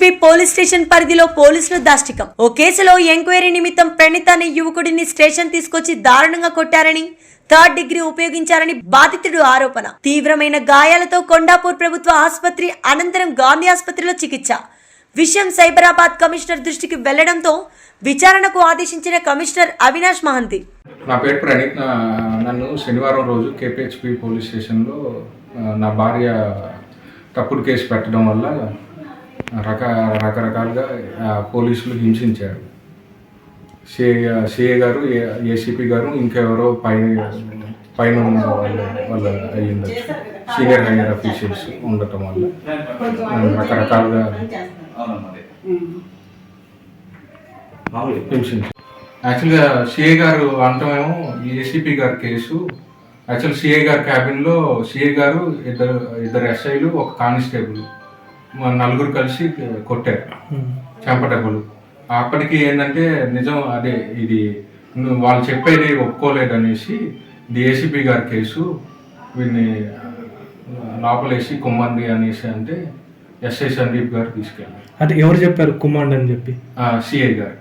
KPHP police station పరిధిలో పోలీసులు దాష్టికం. ఓ కేసులో ఎంక్వైరీ నిమిత్తం ప్రణీత అనే యువకుడిని స్టేషన్ తీసుకొచ్చి దారుణంగా కొట్టారని, థర్డ్ డిగ్రీ ఉపయోగించారని బాధితుడు ఆరోపణ. తీవ్రమైన గాయాలతో కొండాపూర్ ప్రభుత్వ ఆసుపత్రి అనంతరం గాంధీ ఆసుపత్రిలో చికిత్స. విషయం సైబరాబాద్ కమిషనర్ దృష్టికి వెళ్లడంతో విచారణకు ఆదేశించిన కమిషనర్ అవినాష్ మహంతి. నా పేరు ప్రణీత్. నన్ను శనివారం రోజు కేపీహెచ్పీ పోలీస్ స్టేషన్లో నా భార్య తప్పుడు కేసు పెట్టడం వల్ల రకరకాలుగా పోలీసులు హింసించారు. సిఏ గారు, ఏసీపీ గారు, ఇంకెవరో పైన ఉన్న వాళ్ళ అయ్యింది, సీనియర్ హైయర్ అఫీషియల్స్ ఉండటం వల్ల రకరకాలుగా హింసించారు. యాక్చువల్గా సిఏ గారు అంటమేమో ఏసీపీ గారి కేసు. యాక్చువల్ సిఏ గారి క్యాబిన్లో సిఏ గారు, ఇద్దరు ఎస్ఐలు, ఒక కానిస్టేబుల్, నలుగురు కలిసి కొట్టారు చెంపటకులు. అప్పటికి ఏంటంటే నిజం అదే, ఇది వాళ్ళు చెప్పేది ఒప్పుకోలేదనేసి ఇది ఏసీపీ గారి కేసు, వీడిని లోపలేసి కుమ్మండి అనేసి అంటే ఎస్ఐ సందీప్ గారు తీసుకెళ్ళారు. అంటే ఎవరు చెప్పారు కుమ్మండి అని చెప్పి? సిఐ గారు.